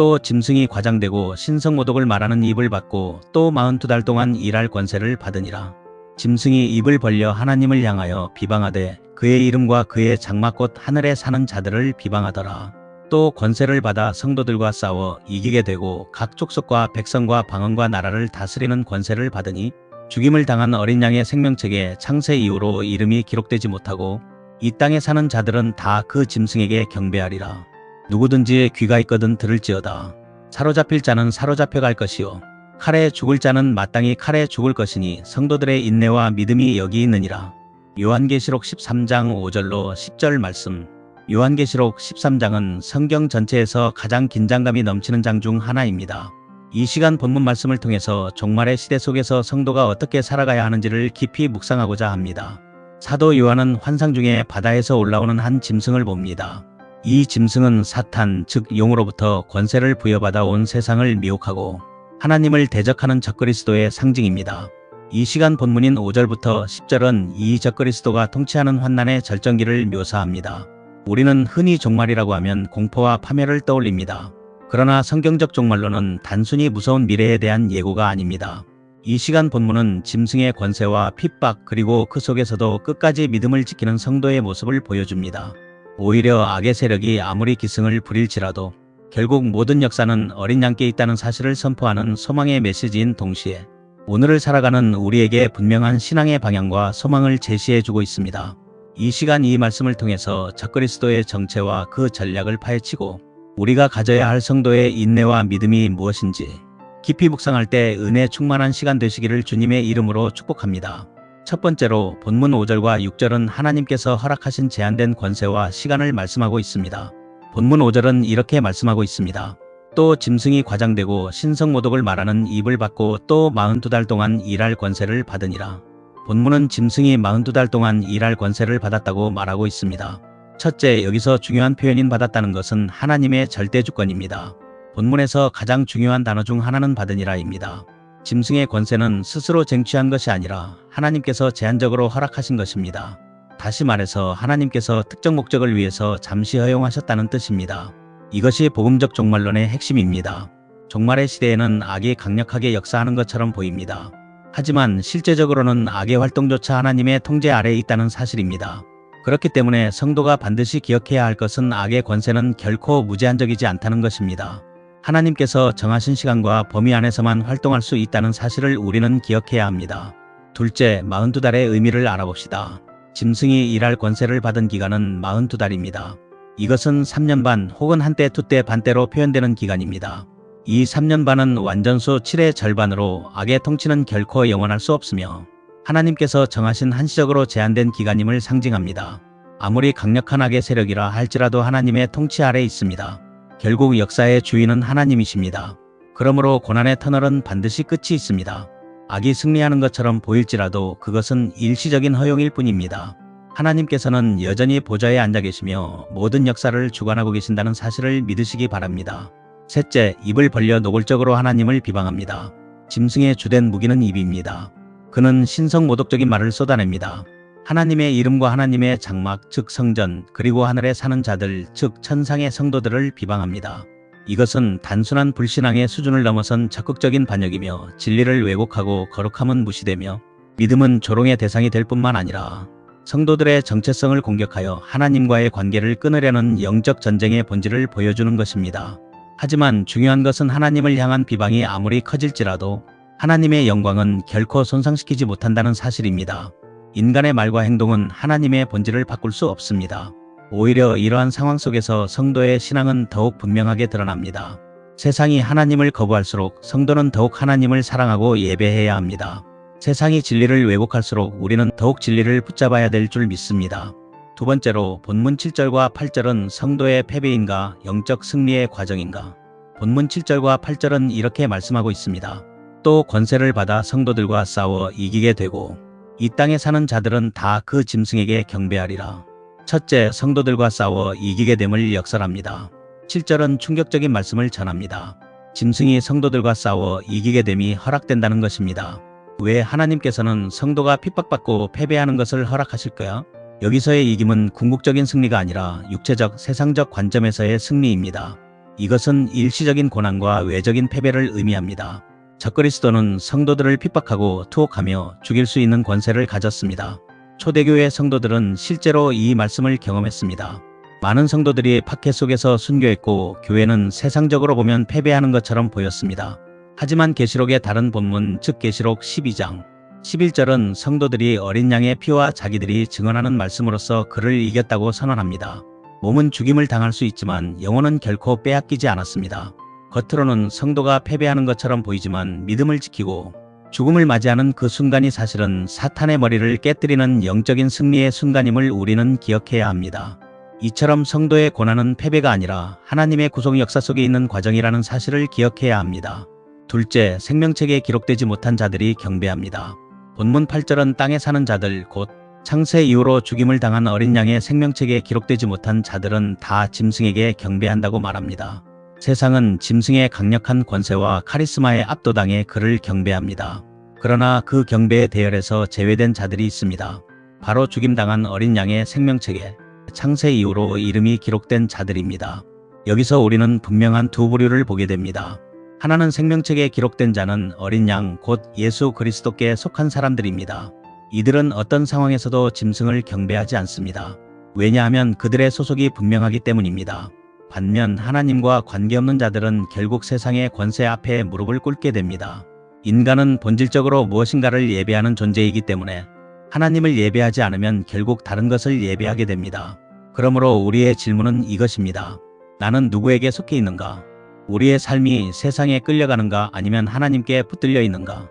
또 짐승이 과장되고 신성모독을 말하는 입을 받고 또 42달 동안 일할 권세를 받으니라. 짐승이 입을 벌려 하나님을 향하여 비방하되 그의 이름과 그의 장막 곧 하늘에 사는 자들을 비방하더라. 또 권세를 받아 성도들과 싸워 이기게 되고 각 족속과 백성과 방언과 나라를 다스리는 권세를 받으니 죽임을 당한 어린 양의 생명책에 창세 이후로 이름이 기록되지 못하고 이 땅에 사는 자들은 다 그 짐승에게 경배하리라. 누구든지 귀가 있거든 들을지어다. 사로잡힐 자는 사로잡혀 갈 것이요 칼에 죽을 자는 마땅히 칼에 죽을 것이니 성도들의 인내와 믿음이 여기 있느니라. 요한계시록 13장 5절로 10절 말씀. 요한계시록 13장은 성경 전체에서 가장 긴장감이 넘치는 장 중 하나입니다. 이 시간 본문 말씀을 통해서 종말의 시대 속에서 성도가 어떻게 살아가야 하는지를 깊이 묵상하고자 합니다. 사도 요한은 환상 중에 바다에서 올라오는 한 짐승을 봅니다. 이 짐승은 사탄 즉 용으로부터 권세를 부여받아 온 세상을 미혹하고 하나님을 대적하는 적그리스도의 상징입니다. 이 시간 본문인 5절부터 10절은 이 적그리스도가 통치하는 환난의 절정기를 묘사합니다. 우리는 흔히 종말이라고 하면 공포와 파멸을 떠올립니다. 그러나 성경적 종말론은 단순히 무서운 미래에 대한 예고가 아닙니다. 이 시간 본문은 짐승의 권세와 핍박 그리고 그 속에서도 끝까지 믿음을 지키는 성도의 모습을 보여줍니다. 오히려 악의 세력이 아무리 기승을 부릴지라도 결국 모든 역사는 어린 양께 있다는 사실을 선포하는 소망의 메시지인 동시에 오늘을 살아가는 우리에게 분명한 신앙의 방향과 소망을 제시해주고 있습니다. 이 시간 이 말씀을 통해서 적그리스도의 정체와 그 전략을 파헤치고 우리가 가져야 할 성도의 인내와 믿음이 무엇인지 깊이 묵상할 때 은혜 충만한 시간 되시기를 주님의 이름으로 축복합니다. 첫 번째로 본문 5절과 6절은 하나님께서 허락하신 제한된 권세와 시간을 말씀하고 있습니다. 본문 5절은 이렇게 말씀하고 있습니다. 또 짐승이 과장되고 신성모독을 말하는 입을 받고 또 42달 동안 일할 권세를 받으니라. 본문은 짐승이 42달 동안 일할 권세를 받았다고 말하고 있습니다. 첫째, 여기서 중요한 표현인 받았다는 것은 하나님의 절대주권입니다. 본문에서 가장 중요한 단어 중 하나는 받으니라입니다. 짐승의 권세는 스스로 쟁취한 것이 아니라 하나님께서 제한적으로 허락하신 것입니다. 다시 말해서 하나님께서 특정 목적을 위해서 잠시 허용하셨다는 뜻입니다. 이것이 복음적 종말론의 핵심입니다. 종말의 시대에는 악이 강력하게 역사하는 것처럼 보입니다. 하지만 실제적으로는 악의 활동조차 하나님의 통제 아래에 있다는 사실입니다. 그렇기 때문에 성도가 반드시 기억해야 할 것은 악의 권세는 결코 무제한적이지 않다는 것입니다. 하나님께서 정하신 시간과 범위 안에서만 활동할 수 있다는 사실을 우리는 기억해야 합니다. 둘째, 42달의 의미를 알아봅시다. 짐승이 일할 권세를 받은 기간은 42달입니다. 이것은 3년 반 혹은 한때 두때 반때로 표현되는 기간입니다. 이 3년 반은 완전수 7의 절반으로 악의 통치는 결코 영원할 수 없으며 하나님께서 정하신 한시적으로 제한된 기간임을 상징합니다. 아무리 강력한 악의 세력이라 할지라도 하나님의 통치 아래 있습니다. 결국 역사의 주인은 하나님이십니다. 그러므로 고난의 터널은 반드시 끝이 있습니다. 악이 승리하는 것처럼 보일지라도 그것은 일시적인 허용일 뿐입니다. 하나님께서는 여전히 보좌에 앉아 계시며 모든 역사를 주관하고 계신다는 사실을 믿으시기 바랍니다. 셋째, 입을 벌려 노골적으로 하나님을 비방합니다. 짐승의 주된 무기는 입입니다. 그는 신성모독적인 말을 쏟아냅니다. 하나님의 이름과 하나님의 장막 즉 성전 그리고 하늘에 사는 자들 즉 천상의 성도들을 비방합니다. 이것은 단순한 불신앙의 수준을 넘어선 적극적인 반역이며 진리를 왜곡하고 거룩함은 무시되며 믿음은 조롱의 대상이 될 뿐만 아니라 성도들의 정체성을 공격하여 하나님과의 관계를 끊으려는 영적 전쟁의 본질을 보여주는 것입니다. 하지만 중요한 것은 하나님을 향한 비방이 아무리 커질지라도 하나님의 영광은 결코 손상시키지 못한다는 사실입니다. 인간의 말과 행동은 하나님의 본질을 바꿀 수 없습니다. 오히려 이러한 상황 속에서 성도의 신앙은 더욱 분명하게 드러납니다. 세상이 하나님을 거부할수록 성도는 더욱 하나님을 사랑하고 예배해야 합니다. 세상이 진리를 왜곡할수록 우리는 더욱 진리를 붙잡아야 될 줄 믿습니다. 두 번째로 본문 7절과 8절은 성도의 패배인가 영적 승리의 과정인가. 본문 7절과 8절은 이렇게 말씀하고 있습니다. 또 권세를 받아 성도들과 싸워 이기게 되고 이 땅에 사는 자들은 다 그 짐승에게 경배하리라. 첫째, 성도들과 싸워 이기게 됨을 역설합니다. 7절은 충격적인 말씀을 전합니다. 짐승이 성도들과 싸워 이기게 됨이 허락된다는 것입니다. 왜 하나님께서는 성도가 핍박받고 패배하는 것을 허락하실까요? 여기서의 이김은 궁극적인 승리가 아니라 육체적, 세상적 관점에서의 승리입니다. 이것은 일시적인 고난과 외적인 패배를 의미합니다. 적그리스도는 성도들을 핍박하고 투옥하며 죽일 수 있는 권세를 가졌습니다. 초대교회 성도들은 실제로 이 말씀을 경험했습니다. 많은 성도들이 박해 속에서 순교했고 교회는 세상적으로 보면 패배하는 것처럼 보였습니다. 하지만 계시록의 다른 본문, 즉 계시록 12장 11절은 성도들이 어린 양의 피와 자기들이 증언하는 말씀으로써 그를 이겼다고 선언합니다. 몸은 죽임을 당할 수 있지만 영혼은 결코 빼앗기지 않았습니다. 겉으로는 성도가 패배하는 것처럼 보이지만 믿음을 지키고 죽음을 맞이하는 그 순간이 사실은 사탄의 머리를 깨뜨리는 영적인 승리의 순간임을 우리는 기억해야 합니다. 이처럼 성도의 고난은 패배가 아니라 하나님의 구속 역사 속에 있는 과정이라는 사실을 기억해야 합니다. 둘째, 생명책에 기록되지 못한 자들이 경배합니다. 본문 8절은 땅에 사는 자들, 곧 창세 이후로 죽임을 당한 어린 양의 생명책에 기록되지 못한 자들은 다 짐승에게 경배한다고 말합니다. 세상은 짐승의 강력한 권세와 카리스마에 압도당해 그를 경배합니다. 그러나 그 경배의 대열에서 제외된 자들이 있습니다. 바로 죽임당한 어린 양의 생명책에 창세 이후로 이름이 기록된 자들입니다. 여기서 우리는 분명한 두 부류를 보게 됩니다. 하나는 생명책에 기록된 자는 어린 양, 곧 예수 그리스도께 속한 사람들입니다. 이들은 어떤 상황에서도 짐승을 경배하지 않습니다. 왜냐하면 그들의 소속이 분명하기 때문입니다. 반면 하나님과 관계없는 자들은 결국 세상의 권세 앞에 무릎을 꿇게 됩니다. 인간은 본질적으로 무엇인가를 예배하는 존재이기 때문에 하나님을 예배하지 않으면 결국 다른 것을 예배하게 됩니다. 그러므로 우리의 질문은 이것입니다. 나는 누구에게 속해 있는가? 우리의 삶이 세상에 끌려가는가 아니면 하나님께 붙들려 있는가?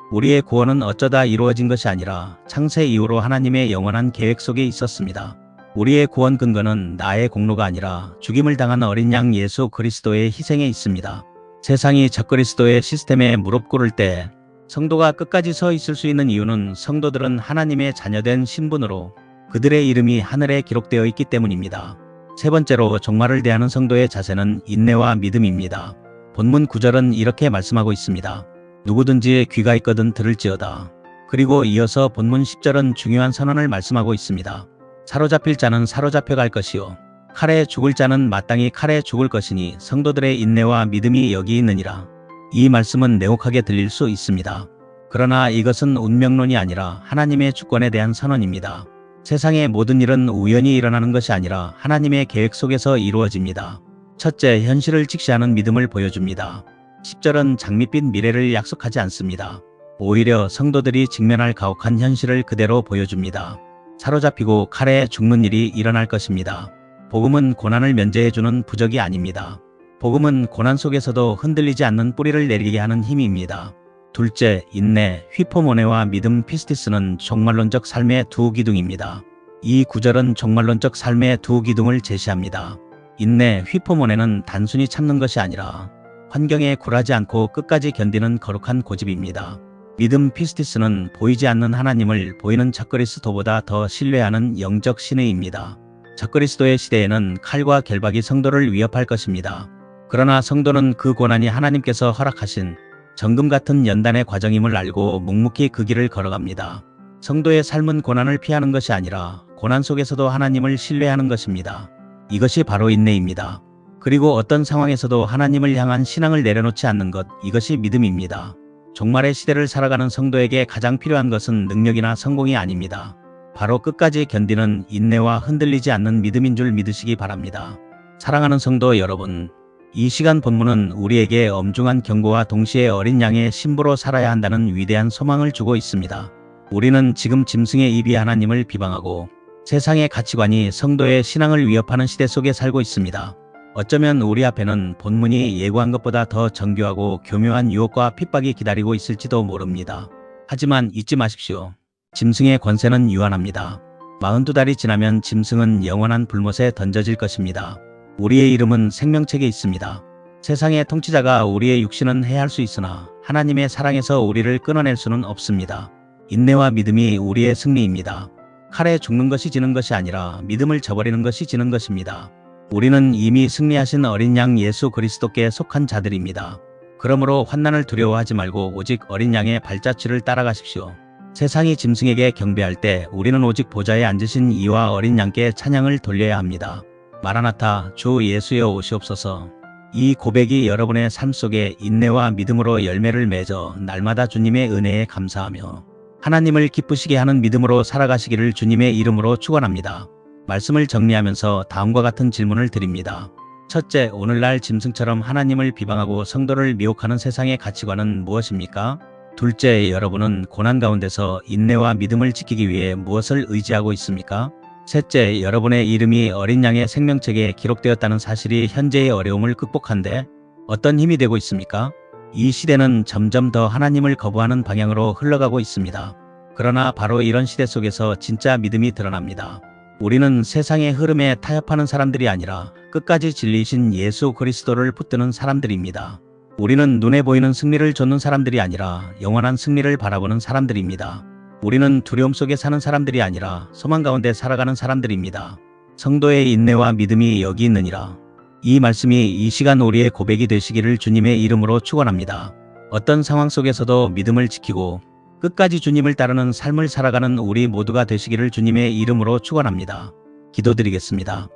우리의 구원은 어쩌다 이루어진 것이 아니라 창세 이후로 하나님의 영원한 계획 속에 있었습니다. 우리의 구원 근거는 나의 공로가 아니라 죽임을 당한 어린 양 예수 그리스도의 희생에 있습니다. 세상이 적그리스도의 시스템에 무릎 꿇을 때 성도가 끝까지 서 있을 수 있는 이유는 성도들은 하나님의 자녀된 신분으로 그들의 이름이 하늘에 기록되어 있기 때문입니다. 세 번째로 종말을 대하는 성도의 자세는 인내와 믿음입니다. 본문 9절은 이렇게 말씀하고 있습니다. 누구든지 귀가 있거든 들을지어다. 그리고 이어서 본문 10절은 중요한 선언을 말씀하고 있습니다. 사로잡힐 자는 사로잡혀 갈 것이요 칼에 죽을 자는 마땅히 칼에 죽을 것이니 성도들의 인내와 믿음이 여기 있느니라. 이 말씀은 냉혹하게 들릴 수 있습니다. 그러나 이것은 운명론이 아니라 하나님의 주권에 대한 선언입니다. 세상의 모든 일은 우연히 일어나는 것이 아니라 하나님의 계획 속에서 이루어집니다. 첫째, 현실을 직시하는 믿음을 보여줍니다. 10절은 장밋빛 미래를 약속하지 않습니다. 오히려 성도들이 직면할 가혹한 현실을 그대로 보여줍니다. 사로잡히고 칼에 죽는 일이 일어날 것입니다. 복음은 고난을 면제해주는 부적이 아닙니다. 복음은 고난 속에서도 흔들리지 않는 뿌리를 내리게 하는 힘입니다. 둘째, 인내, 휘포모네와 믿음 피스티스는 종말론적 삶의 두 기둥입니다. 이 구절은 종말론적 삶의 두 기둥을 제시합니다. 인내, 휘포모네는 단순히 참는 것이 아니라 환경에 굴하지 않고 끝까지 견디는 거룩한 고집입니다. 믿음 피스티스는 보이지 않는 하나님을 보이는 적그리스도보다 더 신뢰하는 영적 신의입니다. 적그리스도의 시대에는 칼과 결박이 성도를 위협할 것입니다. 그러나 성도는 그 고난이 하나님께서 허락하신 정금 같은 연단의 과정임을 알고 묵묵히 그 길을 걸어갑니다. 성도의 삶은 고난을 피하는 것이 아니라 고난 속에서도 하나님을 신뢰하는 것입니다. 이것이 바로 인내입니다. 그리고 어떤 상황에서도 하나님을 향한 신앙을 내려놓지 않는 것, 이것이 믿음입니다. 종말의 시대를 살아가는 성도에게 가장 필요한 것은 능력이나 성공이 아닙니다. 바로 끝까지 견디는 인내와 흔들리지 않는 믿음인 줄 믿으시기 바랍니다. 사랑하는 성도 여러분, 이 시간 본문은 우리에게 엄중한 경고와 동시에 어린 양의 신부로 살아야 한다는 위대한 소망을 주고 있습니다. 우리는 지금 짐승의 입이 하나님을 비방하고 세상의 가치관이 성도의 신앙을 위협하는 시대 속에 살고 있습니다. 어쩌면 우리 앞에는 본문이 예고한 것보다 더 정교하고 교묘한 유혹과 핍박이 기다리고 있을지도 모릅니다. 하지만 잊지 마십시오. 짐승의 권세는 유한합니다. 42달이 지나면 짐승은 영원한 불못에 던져질 것입니다. 우리의 이름은 생명책에 있습니다. 세상의 통치자가 우리의 육신은 해할 수 있으나 하나님의 사랑에서 우리를 끊어낼 수는 없습니다. 인내와 믿음이 우리의 승리입니다. 칼에 죽는 것이 지는 것이 아니라 믿음을 저버리는 것이 지는 것입니다. 우리는 이미 승리하신 어린 양 예수 그리스도께 속한 자들입니다. 그러므로 환난을 두려워하지 말고 오직 어린 양의 발자취를 따라가십시오. 세상이 짐승에게 경배할 때 우리는 오직 보좌에 앉으신 이와 어린 양께 찬양을 돌려야 합니다. 마라나타 주 예수여 오시옵소서. 이 고백이 여러분의 삶 속에 인내와 믿음으로 열매를 맺어 날마다 주님의 은혜에 감사하며 하나님을 기쁘시게 하는 믿음으로 살아가시기를 주님의 이름으로 축원합니다. 말씀을 정리하면서 다음과 같은 질문을 드립니다. 첫째, 오늘날 짐승처럼 하나님을 비방하고 성도를 미혹하는 세상의 가치관은 무엇입니까? 둘째, 여러분은 고난 가운데서 인내와 믿음을 지키기 위해 무엇을 의지하고 있습니까? 셋째, 여러분의 이름이 어린 양의 생명책에 기록되었다는 사실이 현재의 어려움을 극복한 데 어떤 힘이 되고 있습니까? 이 시대는 점점 더 하나님을 거부하는 방향으로 흘러가고 있습니다. 그러나 바로 이런 시대 속에서 진짜 믿음이 드러납니다. 우리는 세상의 흐름에 타협하는 사람들이 아니라 끝까지 진리이신 예수 그리스도를 붙드는 사람들입니다. 우리는 눈에 보이는 승리를 좇는 사람들이 아니라 영원한 승리를 바라보는 사람들입니다. 우리는 두려움 속에 사는 사람들이 아니라 소망 가운데 살아가는 사람들입니다. 성도의 인내와 믿음이 여기 있느니라. 이 말씀이 이 시간 우리의 고백이 되시기를 주님의 이름으로 축원합니다. 어떤 상황 속에서도 믿음을 지키고 끝까지 주님을 따르는 삶을 살아가는 우리 모두가 되시기를 주님의 이름으로 축원합니다. 기도드리겠습니다.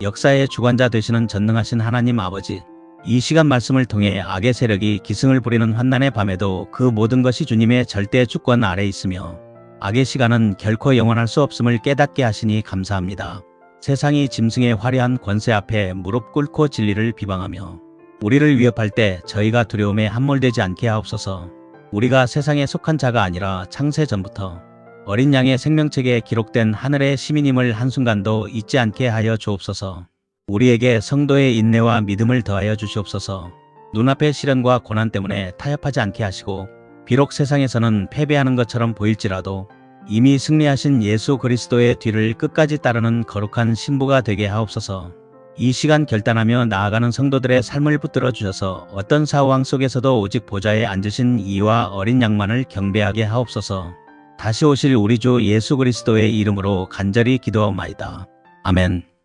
역사의 주관자 되시는 전능하신 하나님 아버지, 이 시간 말씀을 통해 악의 세력이 기승을 부리는 환난의 밤에도 그 모든 것이 주님의 절대 주권 아래 있으며 악의 시간은 결코 영원할 수 없음을 깨닫게 하시니 감사합니다. 세상이 짐승의 화려한 권세 앞에 무릎 꿇고 진리를 비방하며 우리를 위협할 때 저희가 두려움에 함몰되지 않게 하옵소서. 우리가 세상에 속한 자가 아니라 창세 전부터 어린 양의 생명책에 기록된 하늘의 시민임을 한순간도 잊지 않게 하여 주옵소서. 우리에게 성도의 인내와 믿음을 더하여 주시옵소서. 눈앞의 시련과 고난 때문에 타협하지 않게 하시고 비록 세상에서는 패배하는 것처럼 보일지라도 이미 승리하신 예수 그리스도의 뒤를 끝까지 따르는 거룩한 신부가 되게 하옵소서. 이 시간 결단하며 나아가는 성도들의 삶을 붙들어 주셔서 어떤 사후황 속에서도 오직 보좌에 앉으신 이와 어린 양만을 경배하게 하옵소서. 다시 오실 우리 주 예수 그리스도의 이름으로 간절히 기도하옵나이다. 아멘.